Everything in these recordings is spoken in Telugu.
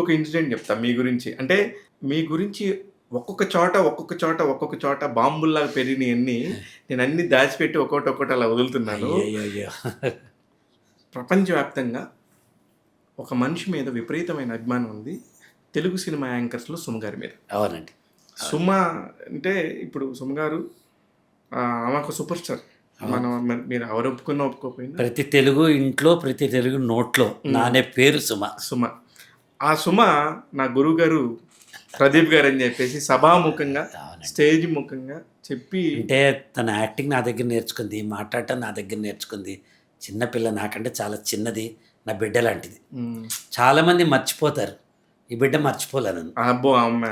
ఇంకొక ఇన్సిడెంట్ చెప్తా మీ గురించి. అంటే మీ గురించి ఒక్కొక్క చోట బాంబుల్లాగా పెరిగినయన్నీ నేనన్నీ దాచిపెట్టి ఒక్కోటి అలా వదులుతున్నాను. అయ్యయ్యో! ప్రపంచవ్యాప్తంగా ఒక మనిషి మీద విపరీతమైన అభిమానం ఉంది. తెలుగు సినిమా యాంకర్స్‌లో సుమ గారి మీద. అవునండి. సుమ అంటే ఇప్పుడు సుమ గారు ఆమె ఒక సూపర్ స్టార్. మీరు ఎవరు ఒప్పుకున్నా ఒప్పుకోకపోయినా ప్రతి తెలుగు ఇంట్లో, ప్రతి తెలుగు నోట్లో నానే పేరు సుమ. సుమ. ఆ సుమ నా గురువుగారు ప్రదీప్ గారు అని చెప్పేసి సభాముఖంగా స్టేజ్ ముఖంగా చెప్పి, అంటే తన యాక్టింగ్ నా దగ్గర నేర్చుకుంది, మాట్లాడటం నా దగ్గర నేర్చుకుంది. చిన్నపిల్ల, నాకంటే చాలా చిన్నది, నా బిడ్డ లాంటిది. చాలామంది మర్చిపోతారు, ఈ బిడ్డ మర్చిపోలేను. అబ్బో అమ్మ,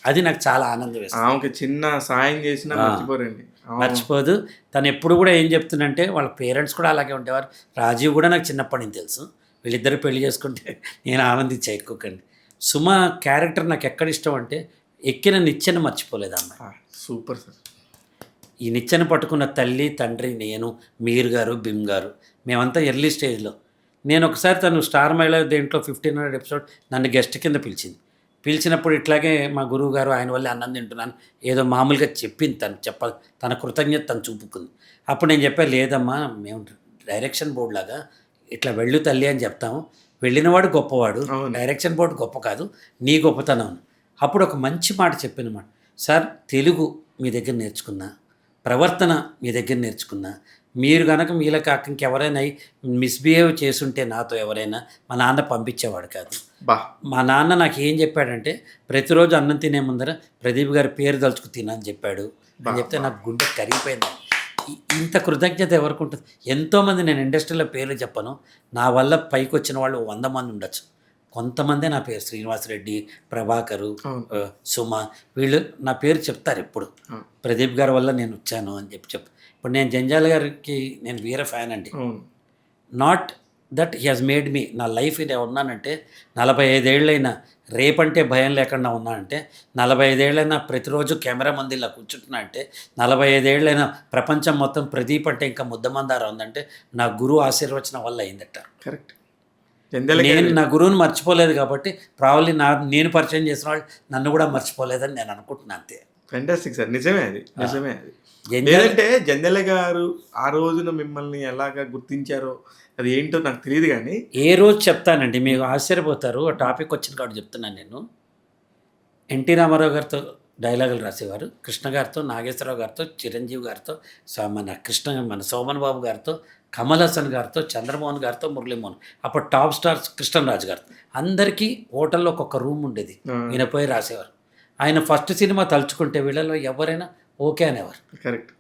అది నాకు చాలా ఆనందం వేస్తుంది. ఆమెకి చిన్న సాయం చేసినా మర్చిపోరండి, మర్చిపోదు. తను ఎప్పుడు కూడా ఏం చెప్తుందంటే, వాళ్ళ పేరెంట్స్ కూడా అలాగే ఉండేవారు. రాజీవ్ కూడా నాకు చిన్నప్పటి నుంచి తెలుసు. వీళ్ళిద్దరు పెళ్లి చేసుకుంటే నేను ఆనందించా ఎక్కువకండి. సుమ క్యారెక్టర్ నాకు ఎక్కడ ఇష్టం అంటే, ఎక్కిన నిచ్చెన మర్చిపోలేదు అమ్మాయి. Super sir. ఈ నిచ్చెన పట్టుకున్న తల్లి, తండ్రి, నేను, మీర్ గారు, బిమ్ గారు, మేమంతా ఎర్లీ స్టేజ్లో. నేను ఒకసారి తను స్టార్ మహిళ దేంట్లో 1500 ఎపిసోడ్ నన్ను గెస్ట్ కింద పిలిచింది. పిలిచినప్పుడు ఇట్లాగే మా గురువు గారు ఆయన వల్లే అన్నం తింటున్నాను ఏదో మామూలుగా చెప్పింది. తన కృతజ్ఞత తను చూపుకుంది. అప్పుడు నేను చెప్పా, లేదమ్మా, మేము డైరెక్షన్ బోర్డు లాగా ఇట్లా వెళ్ళు తల్లి అని చెప్తాము. వెళ్ళినవాడు గొప్పవాడు, డైరెక్షన్ బోర్డు గొప్ప కాదు, నీ గొప్పతనం. అప్పుడు ఒక మంచి మాట చెప్పినమాట, సార్ తెలుగు మీ దగ్గర నేర్చుకున్నా, ప్రవర్తన మీ దగ్గర నేర్చుకున్నా, మీరు కనుక మీలో కాక ఇంకెవరైనా మిస్బిహేవ్ చేసుంటే నాతో ఎవరైనా, మా నాన్న పంపించేవాడు కాదు. మా నాన్న నాకు ఏం చెప్పాడంటే, ప్రతిరోజు అన్నం తినే ముందర ప్రదీప్ గారి పేరు తలుచుకు తినని చెప్పాడు అని చెప్తే నాకు గుండె కరిగిపోయింది. ఇంత కృతజ్ఞత ఎవరికి ఉంటుంది? ఎంతోమంది, నేను ఇండస్ట్రీలో పేర్లు చెప్పను, నా వల్ల పైకి వచ్చిన వాళ్ళు 100 మంది ఉండొచ్చు. కొంతమందే నా పేరు, శ్రీనివాసరెడ్డి, ప్రభాకరు, సుమ, వీళ్ళు నా పేరు చెప్తారు ఎప్పుడు. ప్రదీప్ గారి వల్ల నేను వచ్చాను అని చెప్పు. ఇప్పుడు నేను జంజాల గారికి నేను వీర ఫ్యాన్ అండి. Not that he has made me, నా లైఫ్ ఇది ఉన్నానంటే 45 ఏళ్ళైనా రేపంటే భయం లేకుండా ఉన్నానంటే, 45 ఏళ్ళైనా ప్రతిరోజు కెమెరా ముందు ఇలా కూర్చుంటున్నా అంటే, 45 ఏళ్ళైనా ప్రపంచం మొత్తం ప్రదీప్ అంటే ఇంకా ముద్దమందారం ఉందంటే నా గురువు ఆశీర్వచనం వల్ల అయిందట. కరెక్ట్. నేను నా గురువుని మర్చిపోలేదు కాబట్టి ప్రాబ్లీ నేను పరిచయం చేసిన వాళ్ళు నన్ను కూడా మర్చిపోలేదని నేను అనుకుంటున్నాను. అంతే. ఫెంటాస్టిక్ సార్, నిజమే అది. ఏంటంటే జంధ్యాల గారు ఆ రోజున మిమ్మల్ని ఎలాగా గుర్తించారో అది ఏంటో నాకు తెలియదు, కానీ ఏ రోజు చెప్తానండి, మీకు ఆశ్చర్యపోతారు. ఆ టాపిక్ వచ్చిన కాబట్టి చెప్తున్నాను. నేను ఎన్టీ రామారావు గారితో డైలాగులు రాసేవారు, కృష్ణ గారితో, నాగేశ్వరరావు గారితో, చిరంజీవి గారితో, మన సోమన్ బాబు గారితో, కమల్ హాసన్ గారితో, చంద్రమోహన్ గారితో, మురళీమోహన్, అప్పుడు టాప్ స్టార్స్ కృష్ణరాజు గారితో, అందరికీ హోటల్లో ఒక్కొక్క రూమ్ ఉండేది. ఈయన పోయి రాసేవారు. ఆయన ఫస్ట్ సినిమా తలుచుకుంటే వీళ్ళలో ఎవరైనా ఓకే అనేవారు. కరెక్ట్.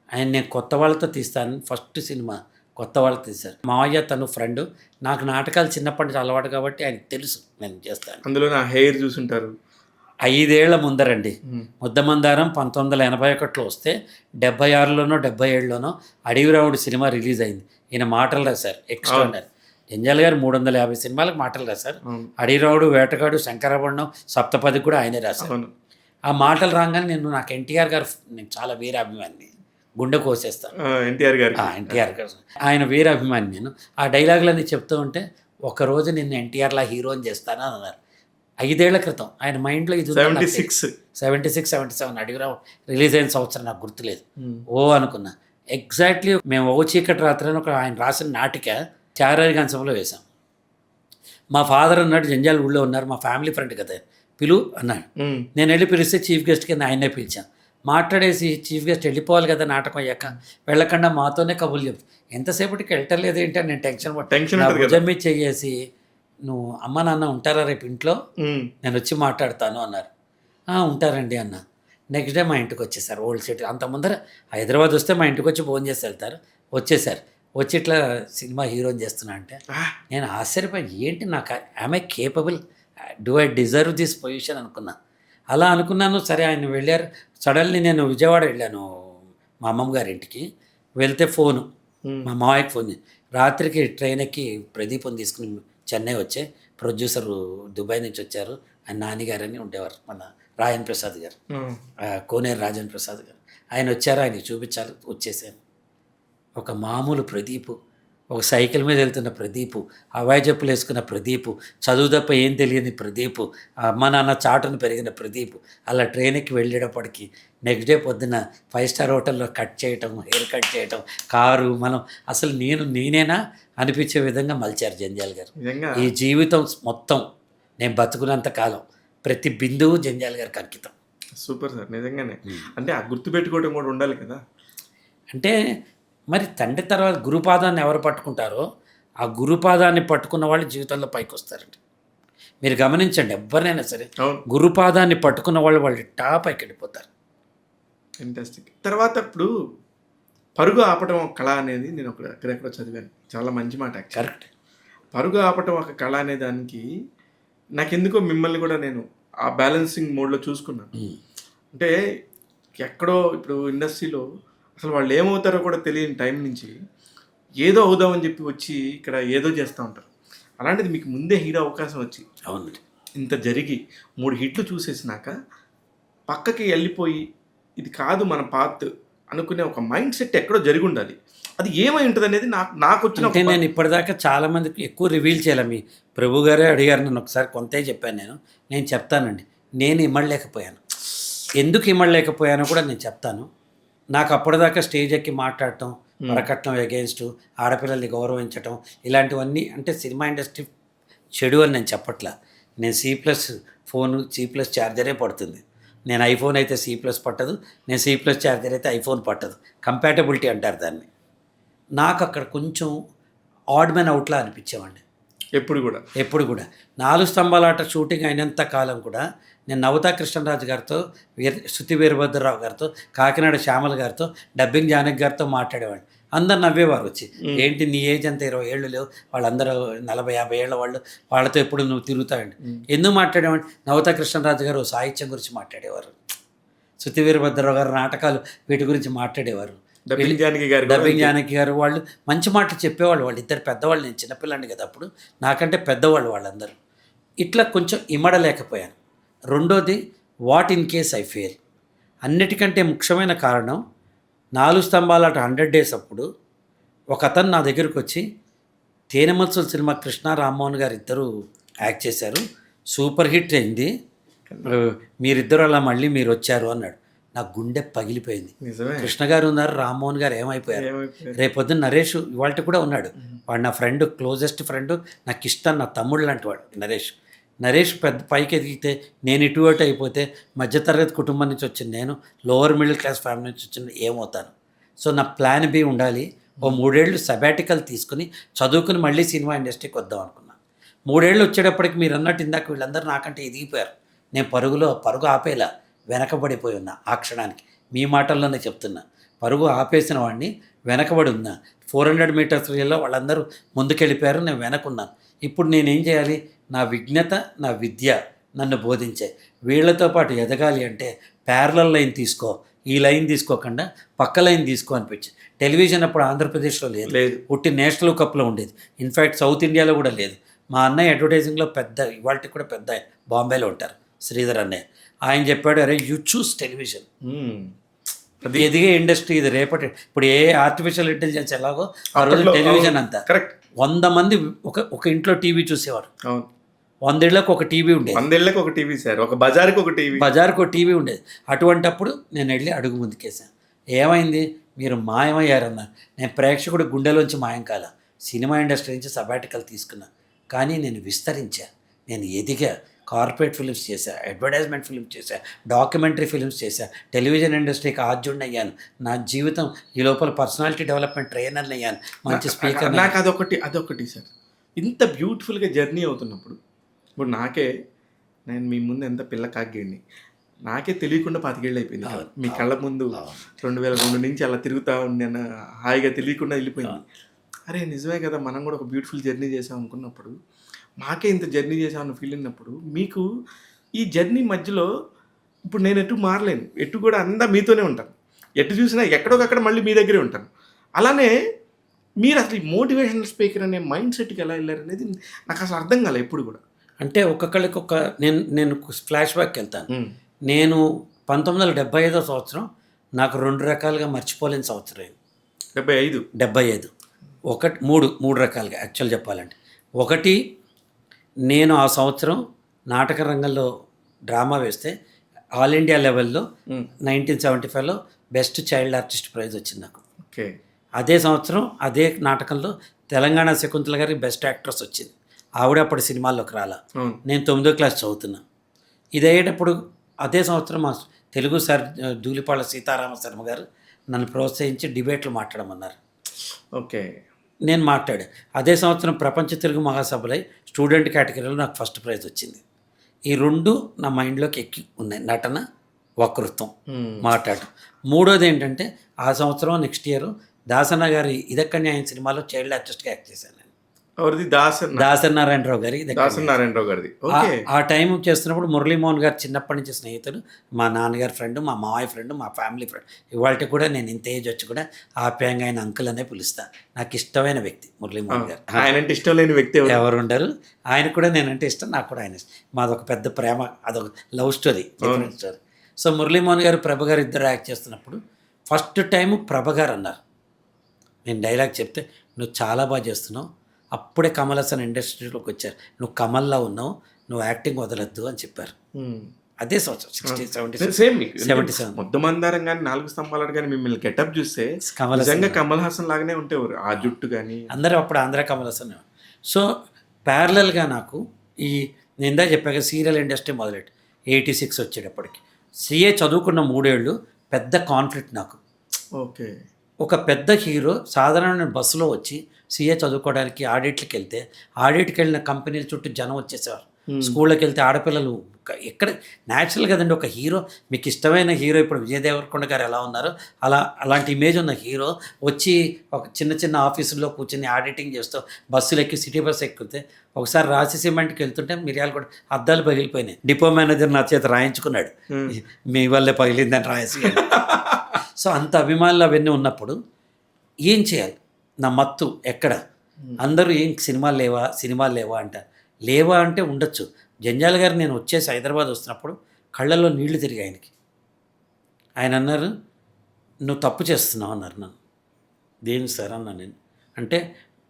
ఆయన నేను కొత్త వాళ్ళతో తీస్తాను, ఫస్ట్ సినిమా కొత్త వాళ్ళతో తీశారు. మావయ్య తను ఫ్రెండ్, నాకు నాటకాలు చిన్నప్పటి నుంచి అలవాటు కాబట్టి ఆయనకు తెలుసు నేను చేస్తాను. అందులో నా హెయిర్ చూసుంటారు. 5 ఏళ్ల ముందరండి, ముద్దమందారం 1981లో వస్తే 76లోనో 77లోనో అడవిరావుడు సినిమా రిలీజ్ అయింది. ఈయన మాటలు రాశారు, ఎక్స్ట్రాడనరీ. జంజాల గారు 350 సినిమాలకు మాటలు రాశారు. అడవిరావుడు, వేటగాడు, శంకరాభరణం, సప్తపది కూడా ఆయనే రాశారు. ఆ మాటలు రాగానే నాకు ఎన్టీఆర్ గారు, నేను చాలా వీర అభిమాని, గుండె కోసేస్తాను. ఎన్టీఆర్ గారు ఆయన వీర అభిమాని. నేను ఆ డైలాగులన్నీ చెప్తూ ఉంటే, ఒకరోజు నిన్ను ఎన్టీఆర్లా హీరోని చేస్తాను అని అన్నారు. 5 ఏళ్ల క్రితం. ఆయన మైండ్లో ఇది 76, 77 అడిగిరావు రిలీజ్ అయిన సంవత్సరం నాకు గుర్తులేదు. అనుకున్నా. ఎగ్జాక్ట్లీ మేము ఓ చీకటి రాత్రి ఒక ఆయన రాసిన నాటిక చారారి గంచంలో వేశాం. మా ఫాదర్ అన్నాడు, జంజాల ఊళ్ళో ఉన్నారు, మా ఫ్యామిలీ ఫ్రెండ్ కదా, పిలువు అన్నాడు. నేను వెళ్ళి పిలిస్తే చీఫ్ గెస్ట్ కింద ఆయనే పిలిచాను. మాట్లాడేసి చీఫ్ గెస్ట్ వెళ్ళిపోవాలి కదా నాటకం అయ్యాక, వెళ్ళకుండా మాతోనే కబుర్లు చెప్తాను. ఎంతసేపటికి వెళ్ళలేదు ఏంటంటే నేను టెన్షన్ భుజం మీద చెయ్యేసి, నువ్వు అమ్మ నాన్న ఉంటారా రేపు ఇంట్లో, నేను వచ్చి మాట్లాడతాను అన్నారు. ఉంటారండి అన్న. నెక్స్ట్ డే మా ఇంటికి వచ్చేసారు, ఓల్డ్ సిటీ. అంత ముందర హైదరాబాద్ వస్తే మా ఇంటికి వచ్చి ఫోన్ చేసి వెళ్తారు. వచ్చేసారు. వచ్చి ఇట్లా సినిమా హీరోని చేస్తున్నా అంటే నేను ఆశ్చర్యపోయి, ఏంటి నాకు I'm I capable, do I deserve this position అనుకున్నా. అలా అనుకున్నాను. సరే ఆయన వెళ్ళారు. సడన్లీ నేను విజయవాడ వెళ్ళాను మా అమ్మమ్మ గారి ఇంటికి. వెళ్తే ఫోను, మా మావయ్యకి ఫోన్ చేసి, రాత్రికి ట్రైన్ ఎక్కి ప్రదీప్ని తీసుకుని చెన్నై వచ్చే, ప్రొడ్యూసర్ దుబాయ్ నుంచి వచ్చారు, ఆయన నాన్నగారు అని ఉండేవారు, మన రాజన్ ప్రసాద్ గారు, కోనేరు రాజన్ ప్రసాద్ గారు. ఆయన వచ్చారు, ఆయన చూపించారు, వచ్చేసాను. ఒక మామూలు ప్రదీప్ ఒక సైకిల్ మీద వెళ్తున్న ప్రదీపు, హవాయి చెప్పులు వేసుకున్న ప్రదీపు, చదువు తప్ప ఏం తెలియని ప్రదీపు, అమ్మ నాన్న చాటును పెరిగిన ప్రదీపు అలా ట్రైన్కి వెళ్ళేటప్పటికి నెక్స్ట్ డే పొద్దున్న 5 స్టార్ హోటల్లో కట్ చేయటం, హెయిర్ కట్ చేయటం, కారు మనం అసలు నేనేనా అనిపించే విధంగా మలిచారు జంజాల్ గారు. నిజంగా ఈ జీవితం మొత్తం నేను బతుకున్నంత కాలం ప్రతి బిందువు జంజాల్ గారికి అంకితం. సూపర్ సార్, నిజంగానే. అంటే ఆ గుర్తుపెట్టుకోవడం కూడా ఉండాలి కదా. అంటే మరి తండ్రి తర్వాత గురుపాదాన్ని ఎవరు పట్టుకుంటారో ఆ గురుపాదాన్ని పట్టుకున్న వాళ్ళు జీవితంలో పైకి వస్తారండి. మీరు గమనించండి, ఎవరినైనా సరే గురుపాదాన్ని పట్టుకున్న వాళ్ళు టాప్ పైకి వెళ్ళిపోతారు. ఫెంటాస్టిక్. తర్వాత ఇప్పుడు పరుగు ఆపటం ఒక కళ అనేది నేను ఎక్కడెక్కడో చదివాను. చాలా మంచి మాట. కరెక్ట్. పరుగు ఆపటం ఒక కళ అనే దానికి నాకెందుకో మిమ్మల్ని కూడా నేను ఆ బ్యాలెన్సింగ్ మోడ్లో చూసుకున్నాను. అంటే ఎక్కడో ఇప్పుడు ఇండస్ట్రీలో అసలు వాళ్ళు ఏమవుతారో కూడా తెలియని టైం నుంచి ఏదో అవుదామని చెప్పి వచ్చి ఇక్కడ ఏదో చేస్తూ ఉంటారు. అలాంటిది మీకు ముందే హీరో అవకాశం వచ్చి అవునండి ఇంత జరిగి 3 హిట్లు చూసేసినాక పక్కకి వెళ్ళిపోయి ఇది కాదు మన పాత్ అనుకునే ఒక మైండ్ సెట్ ఎక్కడో జరిగి ఉండాలి. అది ఏమై ఉంటుంది అనేది నాకు వచ్చిన. అంటే నేను ఇప్పటిదాకా చాలామందికి ఎక్కువ రివీల్ చేయాలి. మీ ప్రభు గారే అడిగారు నన్ను ఒకసారి, కొంతే చెప్పాను. నేను చెప్తానండి, నేను ఇమ్మడలేకపోయాను. ఎందుకు ఇమ్మడలేకపోయానో కూడా నేను చెప్తాను. నాకు అప్పటిదాకా స్టేజ్ ఎక్కి మాట్లాడటం, వరకట్నం అగేన్స్ట్, ఆడపిల్లల్ని గౌరవించటం, ఇలాంటివన్నీ అంటే సినిమా ఇండస్ట్రీ చెడు అని నేను చెప్పట్లా. నేను C+ ఫోను, C+ ఛార్జరే పడుతుంది. నేను ఐఫోన్ అయితే C+ పట్టదు, నేను C+ ఛార్జర్ అయితే ఐఫోన్ పట్టదు. కంపాటబిలిటీ అంటారు దాన్ని. నాకు అక్కడ కొంచెం ఆడ్ మ్యాన్ అవుట్లా అనిపించేవాడిని ఎప్పుడు కూడా. 4 స్తంభాలాట షూటింగ్ అయినంత కాలం కూడా నేను నవతా కృష్ణరాజు గారితో, శృతి వీరభద్రరావు గారితో, కాకినాడ శ్యామల గారితో, డబ్బింగ్ జానకి గారితో మాట్లాడేవాడిని. అందరు నవ్వేవారు వచ్చి, ఏంటి నీ ఏజ్ అంతా 20 ఏళ్ళు లేవు, వాళ్ళందరూ 40-50 ఏళ్ళ వాళ్ళు, వాళ్ళతో ఎప్పుడు నువ్వు తిరుగుతావండి. ఎందుకు మాట్లాడేవాడిని? నవతా కృష్ణరాజు గారు సాహిత్యం గురించి మాట్లాడేవారు, శృతి వీరభద్రరావు గారు నాటకాలు వీటి గురించి మాట్లాడేవారు, డబ్బింగ్ జానకి గారు వాళ్ళు మంచి మాటలు చెప్పేవాళ్ళు. వాళ్ళు ఇద్దరు పెద్దవాళ్ళు, నేను చిన్నపిల్లాడిని కదా అప్పుడు, నాకంటే పెద్దవాళ్ళు వాళ్ళందరూ. ఇట్లా కొంచెం ఇమ్మడలేకపోయాను. రెండోది, what in case I fail. అన్నిటికంటే ముఖ్యమైన కారణం 4 స్తంభాలాట 100 డేస్ అప్పుడు ఒక అతను నా దగ్గరికి వచ్చి, తేనెమల్సుల సినిమా కృష్ణ రామ్మోహన్ గారు ఇద్దరు యాక్ట్ చేశారు, సూపర్ హిట్ అయింది, మీరిద్దరు అలా మళ్ళీ మీరు వచ్చారు అన్నాడు. నా గుండె పగిలిపోయింది. కృష్ణ గారు ఉన్నారు, రామ్మోహన్ గారు ఏమైపోయారు. రేపొద్దున నరేష్ ఇవాళ కూడా ఉన్నాడు, వాడు నా ఫ్రెండ్, క్లోజెస్ట్ ఫ్రెండ్, నాకు ఇష్టం, నా తమ్ముడు లాంటి వాడు నరేష్ పెద్ద పైకి ఎదిగితే నేను ఇటు అయిపోతే, మధ్యతరగతి కుటుంబం నుంచి వచ్చిన నేను లోవర్ మిడిల్ క్లాస్ ఫ్యామిలీ నుంచి వచ్చిన ఏమవుతాను. సో నా ప్లాన్ బి ఉండాలి. ఓ 3 ఏళ్ళు సబాటికల్ తీసుకుని చదువుకుని మళ్ళీ సినిమా ఇండస్ట్రీకి వద్దాం అనుకున్నాను. 3 ఏళ్ళు వచ్చేటప్పటికి మీరు అన్నట్టు ఇందాక వీళ్ళందరూ నాకంటే ఎదిగిపోయారు. నేను పరుగు ఆపేలా వెనకబడిపోయి ఉన్నా. ఆ క్షణానికి మీ మాటల్లోనే చెప్తున్నా, పరుగు ఆపేసిన వాడిని, వెనకబడి ఉన్నా. 400 మీటర్స్ రీల్లో వాళ్ళందరూ ముందుకెళ్ళిపోయారు, నేను వెనకున్నాను. ఇప్పుడు నేనేం చేయాలి? నా విజ్ఞత, నా విద్య నన్ను బోధించాయి. వీళ్లతో పాటు ఎదగాలి అంటే ప్యారలల్ లైన్ తీసుకో, ఈ లైన్ తీసుకోకుండా పక్క లైన్ తీసుకో అనిపించింది. టెలివిజన్ అప్పుడు ఆంధ్రప్రదేశ్లో లేదు, ఉట్టి నేషనల్ కప్లో ఉండేది. ఇన్ఫ్యాక్ట్ సౌత్ ఇండియాలో కూడా లేదు. మా అన్నయ్య అడ్వర్టైజింగ్లో పెద్ద, ఇవాళకి కూడా పెద్ద, బాంబేలో ఉంటారు, శ్రీధర్ అన్నయ్య. ఆయన చెప్పాడు, అరే యూ చూస్ టెలివిజన్, అది ఎదిగే ఇండస్ట్రీ ఇది రేపటి. ఇప్పుడు ఏ ఆర్టిఫిషియల్ ఇంటెలిజెన్స్ ఎలాగో ఆ రోజు టెలివిజన్ అంతా. కరెక్ట్. 100 మంది ఒక ఇంట్లో టీవీ చూసేవారు. 100 ఏళ్ళకి ఒక టీవీ ఉండేది. 100 ఏళ్ళకి ఒక టీవీ సార్, ఒక బజార్కి ఒక టీవీ ఉండేది. అటువంటప్పుడు నేను వెళ్ళి అడుగు ముందుకేసాను. ఏమైంది? మీరు మాయమయ్యారన్నారు. నేను ప్రేక్షకుడి గుండెలోంచి మాయం కాల, సినిమా ఇండస్ట్రీ నుంచి సబాటికల్ తీసుకున్నా. కానీ నేను విస్తరించా, నేను ఎదిగా. కార్పొరేట్ ఫిలిమ్స్ చేశా, అడ్వర్టైజ్మెంట్ ఫిలిమ్స్ చేశా, డాక్యుమెంటరీ ఫిలిమ్స్ చేశా, టెలివిజన్ ఇండస్ట్రీకి ఆద్యుడిని అయ్యాను. నా జీవితం ఈ లోపల పర్సనాలిటీ డెవలప్మెంట్ ట్రైనర్ని అయ్యాను, మంచి స్పీకర్. నాకు అదొకటి సార్, ఇంత బ్యూటిఫుల్గా జర్నీ అవుతున్నప్పుడు ఇప్పుడు నేను మీ ముందు ఎంత పిల్ల కాగ్గేయండి, నాకే తెలియకుండా 25 ఏళ్ళు అయిపోయింది. మీ కళ్ళ ముందు 2002 నుంచి అలా తిరుగుతూ నేను హాయిగా తెలియకుండా వెళ్ళిపోయింది. అరే నిజమే కదా, మనం కూడా ఒక బ్యూటిఫుల్ జర్నీ చేసాం అనుకున్నప్పుడు, మాకే ఇంత జర్నీ చేసామని ఫీల్ అయినప్పుడు, మీకు ఈ జర్నీ మధ్యలో ఇప్పుడు నేను ఎటు మారలేను, ఎటు కూడా అంతా మీతోనే ఉంటాను, ఎటు చూసినా ఎక్కడొకక్కడ మళ్ళీ మీ దగ్గరే ఉంటాను. అలానే మీరు అసలు ఈ మోటివేషనల్ స్పీకర్ అనే మైండ్ సెట్కి ఎలా వెళ్ళారు అనేది నాకు అసలు అర్థం కాలే ఎప్పుడు కూడా. అంటే ఒక్కొక్కరికి నేను ఫ్లాష్ బ్యాక్కి వెళ్తాను. నేను 1975 సంవత్సరం నాకు 2 రకాలుగా మర్చిపోలేని సంవత్సరం. 75 మూడు రకాలుగా యాక్చువల్ చెప్పాలంటే, ఒకటి, నేను ఆ సంవత్సరం నాటక రంగంలో డ్రామా వేస్తే ఆల్ ఇండియా లెవెల్లో 1975లో బెస్ట్ చైల్డ్ ఆర్టిస్ట్ ప్రైజ్ వచ్చింది నాకు. ఓకే. అదే సంవత్సరం అదే నాటకంలో తెలంగాణ శకుంతల గారికి బెస్ట్ యాక్ట్రెస్ వచ్చింది. ఆవిడ అప్పుడు సినిమాల్లోకి రాలా. నేను 9వ క్లాస్ చదువుతున్నా. ఇది అయ్యేటప్పుడు అదే సంవత్సరం మా తెలుగు సార్ ధూళిపాళ సీతారామ శర్మ గారు నన్ను ప్రోత్సహించి డిబేట్లు మాట్లాడమన్నారు. ఓకే. నేను మాట్లాడా. అదే సంవత్సరం ప్రపంచ తెలుగు మహాసభలై స్టూడెంట్ కేటగిరీలో నాకు ఫస్ట్ ప్రైజ్ వచ్చింది. ఈ రెండు నా మైండ్లోకి ఎక్కి ఉన్నాయి, నటన, వక్తృత్వం, మాట్లాడటం. మూడోది ఏంటంటే ఆ సంవత్సరం నెక్స్ట్ ఇయర్ దాసన్న గారి ఇదక్కడి న్యాయం సినిమాలో చైల్డ్ ఆర్టిస్ట్గా యాక్ట్ చేశాను నేను. ఎవరిది? దాసనారాయణరావు గారి. దాసనారాయణరావు గారిది. ఆ టైం చేస్తున్నప్పుడు మురళీమోహన్ గారు చిన్నప్పటి నుంచి స్నేహితుడు, మా నాన్నగారి ఫ్రెండ్, మా మావయ్య ఫ్రెండ్, మా ఫ్యామిలీ ఫ్రెండ్. ఇవాళ కూడా నేను ఇంత ఏజ్ వచ్చి కూడా ఆప్యాయంగా ఆయన అంకుల్ అనే పిలుస్తా. నాకు ఇష్టమైన వ్యక్తి మురళీమోహన్ గారు. ఆయన అంటే ఇష్టం లేని వ్యక్తి ఎవరు ఉండరు. ఆయన కూడా నేనంటే ఇష్టం, నాకు కూడా ఆయన ఇష్టం. మాదొక పెద్ద ప్రేమ, అదొక love story, different story. So Muralimohan గారు, ప్రభ గారు ఇద్దరు యాక్ట్ చేస్తున్నప్పుడు ఫస్ట్ టైం ప్రభ గారు అన్నారు, నేను డైలాగ్ చెప్తే, నువ్వు చాలా బాగా చేస్తున్నావు, అప్పుడే కమల్ హాసన్ ఇండస్ట్రీలోకి వచ్చారు, నువ్వు కమల్లా ఉన్నావు, నువ్వు యాక్టింగ్ వదలొద్దు అని చెప్పారు. అదే సంవత్సరం 77. ముద్దమందారం కానీ 4 స్తంభాలు కానీ మిమ్మల్ని గెటప్ చూస్తే నిజంగా కమల్ హాసన్ లాగానే ఉంటేవారు, ఆ జుట్టు కానీ. అందరూ అప్పుడు ఆంధ్ర కమల్ హాసన్. సో ప్యారలల్గా నాకు ఈ నేను ఇందా చెప్పాక సీరియల్ ఇండస్ట్రీ మొదలెట్టు 86 వచ్చేటప్పటికి. సిఏ చదువుకున్న 3 ఏళ్ళు పెద్ద కాన్ఫ్లిక్ట్ నాకు. ఓకే. ఒక పెద్ద హీరో సాధారణ బస్సులో వచ్చి సీఏ చదువుకోవడానికి ఆడిట్కి వెళ్తే, ఆడిట్కి వెళ్ళిన కంపెనీల చుట్టూ జనం వచ్చేసేవారు. స్కూళ్ళకి వెళ్తే ఆడపిల్లలు ఎక్కడ న్యాచురల్ కదండి. ఒక హీరో, మీకు ఇష్టమైన హీరో ఇప్పుడు విజయ్ దేవరకొండ గారు ఎలా ఉన్నారో అలాంటి ఇమేజ్ ఉన్న హీరో వచ్చి ఒక చిన్న ఆఫీసుల్లో కూర్చొని ఆడిటింగ్ చేస్తూ బస్సులు ఎక్కి సిటీ బస్సు ఎక్కితే, ఒకసారి రాసి సిమెంట్కి వెళ్తుంటే మిరియాలు కూడా అద్దాలు పగిలిపోయినాయి. డిపో మేనేజర్ నా చేత రాయించుకున్నాడు, మీ వల్లే పగిలిందని రాసి. సో అంత అభిమానులు అవన్నీ ఉన్నప్పుడు ఏం చేయాలి? నా మత్తు ఎక్కడ? అందరూ ఏం సినిమాలు లేవా అంటారు. లేవా అంటే ఉండొచ్చు. జంజాల గారు నేను వచ్చేసి హైదరాబాద్ వస్తున్నప్పుడు కళ్ళల్లో నీళ్లు తిరిగి ఆయనకి. ఆయన అన్నారు, నువ్వు తప్పు చేస్తున్నావు అన్నారు నన్ను. దేని సార్ అన్నా నేను. అంటే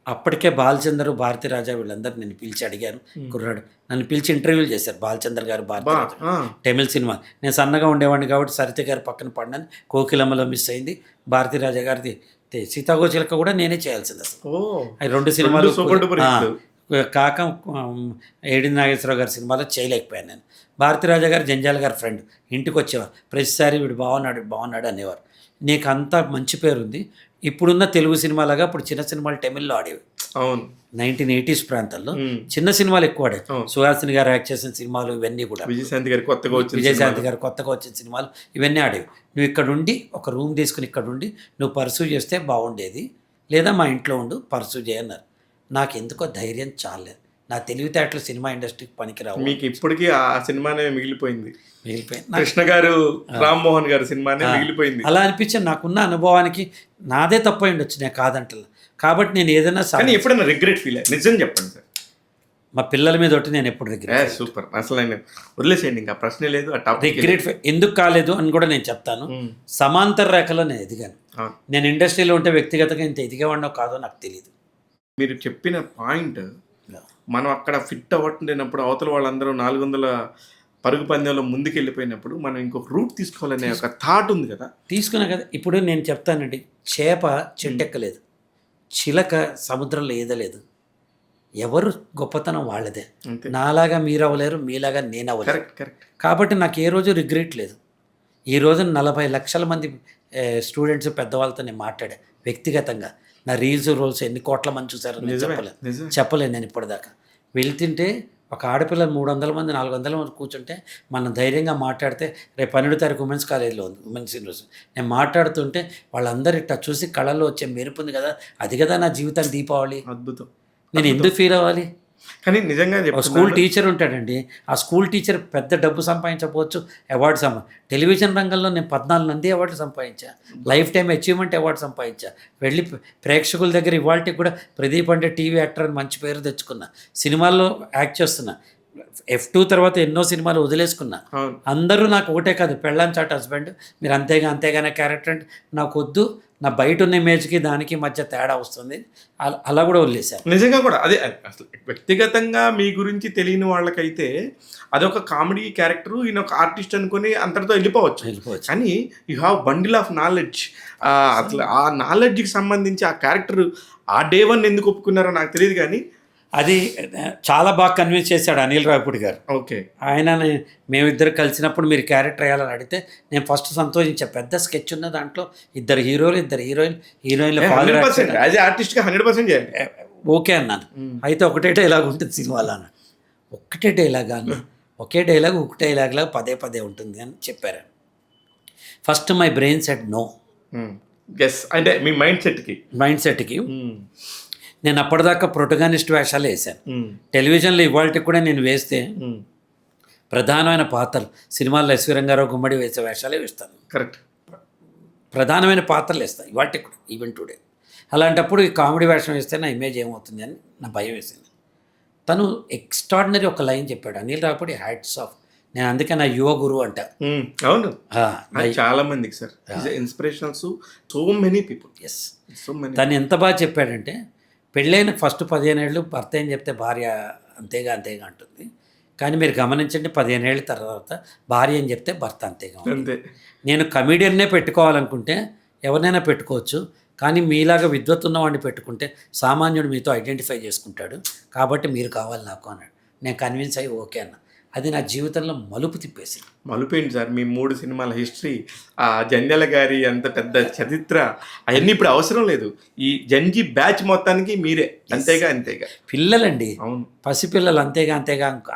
అప్పటికే బాలచందర్, భారతీరాజా వీళ్ళందరూ నేను పిలిచి అడిగారు. కుర్రాడు నన్ను పిలిచి ఇంటర్వ్యూలు చేశారు. బాలచందర్ గారు, భారతీరాజా, తమిళ సినిమా. నేను సన్నగా ఉండేవాడిని కాబట్టి సరిత గారు పక్కన పడినాను. కోకిలమ్మలో మిస్ అయింది. భారతీరాజా గారిది సీతాకోచిలక కూడా నేనే చేయాల్సింది అసలు. అవి 2 సినిమాలు కాక ఏడి నాగేశ్వరరావు గారి సినిమాలో చేయలేకపోయాను నేను. భారతీరాజా గారు జంజాల గారి ఫ్రెండ్, ఇంటికి వచ్చేవారు. ప్రతిసారి వీడు బాగున్నాడు అనేవారు. నీకు అంత మంచి పేరు ఉంది. ఇప్పుడున్న తెలుగు సినిమాలాగా ఇప్పుడు చిన్న సినిమాలు తమిళ్లో ఆడేవి. అవును, 1980s ప్రాంతాల్లో చిన్న సినిమాలు ఎక్కువ ఆడేవి. సుహాసిని గారు యాక్ట్ చేసిన సినిమాలు ఇవన్నీ కూడా, విజయశాంతి గారు కొత్తగా వచ్చిన సినిమాలు ఇవన్నీ ఆడేవి. నువ్వు ఇక్కడ ఉండి ఒక రూమ్ తీసుకుని ఇక్కడ ఉండి నువ్వు పర్సూ చేస్తే బాగుండేది, లేదా మా ఇంట్లో ఉండు పర్సూ చేయన్నారు. నాకు ఎందుకో ధైర్యం చాలేదు. నా తెలివితేటలు సినిమా ఇండస్ట్రీకి పనికిరావు. మీకు ఇప్పటికీ ఆ సినిమానే మిగిలిపోయింది. కృష్ణ గారు, రామ్మోహన్ గారు సినిమానే మిగిలిపోయింది. అలా అనిపించింది. నాకున్న అనుభవానికి నాదే తప్పు అయి ఉండొచ్చు, నేను కాదంటలా. కాబట్టి నేను ఏదైనా ఎప్పుడైనా రిగ్రెట్ ఫీల్ అయ్యి నిజం చెప్పండి సార్. మా పిల్లల మీద ఒకటి నేను ఎప్పుడు రిగ్రెట్. సూపర్. అసలు నేను వదిలేసేయండి, ఇంకా ప్రశ్నే లేదు. రిగ్రెట్ ఎందుకు కాలేదు అని కూడా నేను చెప్తాను. సమాంతర రేఖలో నేను ఎదిగాను. నేను ఇండస్ట్రీలో ఉంటే వ్యక్తిగతంగా ఇంత ఎదిగేవాడినో కాదో నాకు తెలియదు. మీరు చెప్పిన పాయింట్, మనం అక్కడ ఫిట్ అవ్వట్లేనప్పుడు అవతల వాళ్ళందరూ 400 పరుగు పందెంలో ముందుకు వెళ్ళిపోయినప్పుడు మనం ఇంకొక రూట్ తీసుకోవాలనే ఒక థాట్ ఉంది కదా. తీసుకున్నా కదా. ఇప్పుడు నేను చెప్తానండి, చేప చెట్టెక్కలేదు, చిలక సముద్రంలో ఈదలేదు. ఎవరు గొప్పతనం వాళ్ళదే. నాలాగా మీరు అవ్వలేరు, మీలాగా నేను అవ్వలేరు. కాబట్టి నాకు ఏ రోజు రిగ్రెట్ లేదు. ఈ రోజు 40 లక్షల మంది స్టూడెంట్స్ పెద్దవాళ్ళతో నేను మాట్లాడా వ్యక్తిగతంగా. నా రోల్స్ ఎన్ని కోట్ల మంది చూసారో నేను చెప్పలేను నేను ఇప్పటిదాకా. వెళ్తుంటే ఒక ఆడపిల్ల 300 మంది 400 మంది కూర్చుంటే మనం ధైర్యంగా మాట్లాడితే, రేపు 12వ తారీఖు ఉమెన్స్ కాలేజీలో ఉంది, ఉమెన్స్ యూనివర్సిటీ. నేను మాట్లాడుతుంటే వాళ్ళందరూ ఇట్లా చూసి కళల్లో వచ్చే మెరుపు ఉంది కదా, అది కదా నా జీవితానికి దీపావళి. అద్భుతం. నేను ఎందుకు ఫీల్ అవ్వాలి? కానీ నిజంగా స్కూల్ టీచర్ ఉంటాడండి, ఆ స్కూల్ టీచర్ పెద్ద డబ్బు సంపాదించకపోవచ్చు, అవార్డు టెలివిజన్ రంగంలో నేను 14 నంది అవార్డులు సంపాదించా, లైఫ్ టైం అచీవ్మెంట్ అవార్డు సంపాదించా. వెళ్ళి ప్రేక్షకుల దగ్గర ఇవాళకి కూడా ప్రదీప్ అంటే టీవీ యాక్టర్ అని మంచి పేరు తెచ్చుకున్నా, సినిమాల్లో యాక్ట్ చేస్తున్నా. F2 తర్వాత ఎన్నో సినిమాలు వదిలేసుకున్నా. అవును. అందరూ నాకు ఒకటే కాదు, పెళ్ళాం చాట్ హస్బెండ్, మీరు అంతేగానే క్యారెక్టర్ అంటే నాకు వద్దు, నా బయట ఉన్న ఇమేజ్కి దానికి మధ్య తేడా వస్తుంది, అలా కూడా వదిలేశారు. నిజంగా కూడా అదే అసలు వ్యక్తిగతంగా మీ గురించి తెలియని వాళ్ళకైతే అదొక కామెడీ క్యారెక్టర్, ఈయన ఒక ఆర్టిస్ట్ అనుకుని అంతటితో వెళ్ళిపోవచ్చు. కానీ you have bundle of knowledge. అసలు ఆ నాలెడ్జ్కి సంబంధించి ఆ క్యారెక్టర్ ఆ డే వన్ ఎందుకు ఒప్పుకున్నారో నాకు తెలియదు, కానీ అది చాలా బాగా కన్విన్స్ చేశాడు అనిల్ రావిపూడి గారు. ఓకే. ఆయన మేమిద్దరు కలిసినప్పుడు మీరు క్యారెక్టర్ వేయాలని అడిగితే నేను ఫస్ట్ సంతోషించా. పెద్ద స్కెచ్ ఉన్న దాంట్లో 2 హీరోలు 2 హీరోయిన్లు ఫాదర్ యాజ్ ఏ ఆర్టిస్ట్గా 100% చేయాలి. ఓకే అన్నాను. అయితే ఒకటే డైలాగ్ ఉంటుంది సినిమాలో అన్న. ఒక్కటే డైలాగ్ అన్న, ఒకే డైలాగ్ ఒకటే డైలాగ్లాగా పదే ఉంటుంది అని చెప్పారు. First my brain set no. Yes, అంటే మీ మైండ్ సెట్కి నేను అప్పటిదాకా ప్రొటగానిస్ట్ వేషాలు వేశాను. టెలివిజన్లో ఇవాళకి కూడా నేను వేస్తే ప్రధానమైన పాత్రలు సినిమాల్లో ఎస్వి రంగారావు గుమ్మడి వేసే వేషాలే వేస్తాను. కరెక్ట్. ప్రధానమైన పాత్రలు వేస్తాను ఇవాళకి కూడా, ఈవెన్ టుడే. అలాంటప్పుడు ఈ కామెడీ వేషం వేస్తే నా ఇమేజ్ ఏమవుతుంది అని నా భయం వేసింది. తను ఎక్స్ట్రాడినరీ ఒక లైన్ చెప్పాడు, అనిల్ రావిపూడి హ్యాట్స్ ఆఫ్. నేను అందుకే నా యువ గురువు అంట. అవును, చాలా మందికి sir inspirationals, so many people. Yes, so many. తను ఎంత బాగా చెప్పాడంటే, పెళ్ళైన ఫస్ట్ 15 ఏళ్ళు భర్త ఏం చెప్తే భార్య అంతేగా అంటుంది. కానీ మీరు గమనించండి, 15 ఏళ్ళ తర్వాత భార్య అని చెప్తే భర్త అంతేగా. నేను కమీడియన్నే పెట్టుకోవాలనుకుంటే ఎవరినైనా పెట్టుకోవచ్చు, కానీ మీలాగా విద్వత్ ఉన్నవాడిని పెట్టుకుంటే సామాన్యుడు మీతో ఐడెంటిఫై చేసుకుంటాడు, కాబట్టి మీరు కావాలి నాకు అన్నాడు. నేను కన్విన్స్ అయ్యి ఓకే అన్న. అది నా జీవితంలో మలుపు తిప్పేసి. మలుపేంటి సార్ మీ 3 సినిమాల హిస్టరీ, ఆ జంధ్యాల గారి అంత పెద్ద చరిత్ర, అవన్నీ ఇప్పుడు అవసరం లేదు. ఈ జంజీ బ్యాచ్ మొత్తానికి మీరే అంతేగా. పిల్లలండి, అవును, పసిపిల్లలు అంతేగా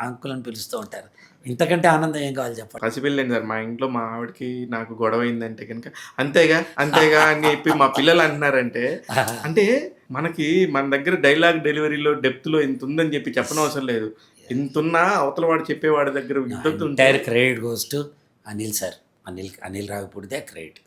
అంకులని పిలుస్తూ ఉంటారు. ఇంతకంటే ఆనందం ఏం కావాలి చెప్పండి. పసిపిల్లండి సార్. మా ఇంట్లో మా ఆవిడకి నాకు గొడవ అయిందంటే కనుక అంతేగా అని చెప్పి మా పిల్లలు అంటున్నారంటే, అంటే మనకి మన దగ్గర డైలాగ్ డెలివరీలో డెప్త్లో ఇంత ఉందని చెప్పి చెప్పనవసరం లేదు. ఇంతున్నా అవతల వాడు చెప్పేవాడి దగ్గర entire credit goes to Anil sir. అనిల్ రావిపూడిదే క్రెడిట్.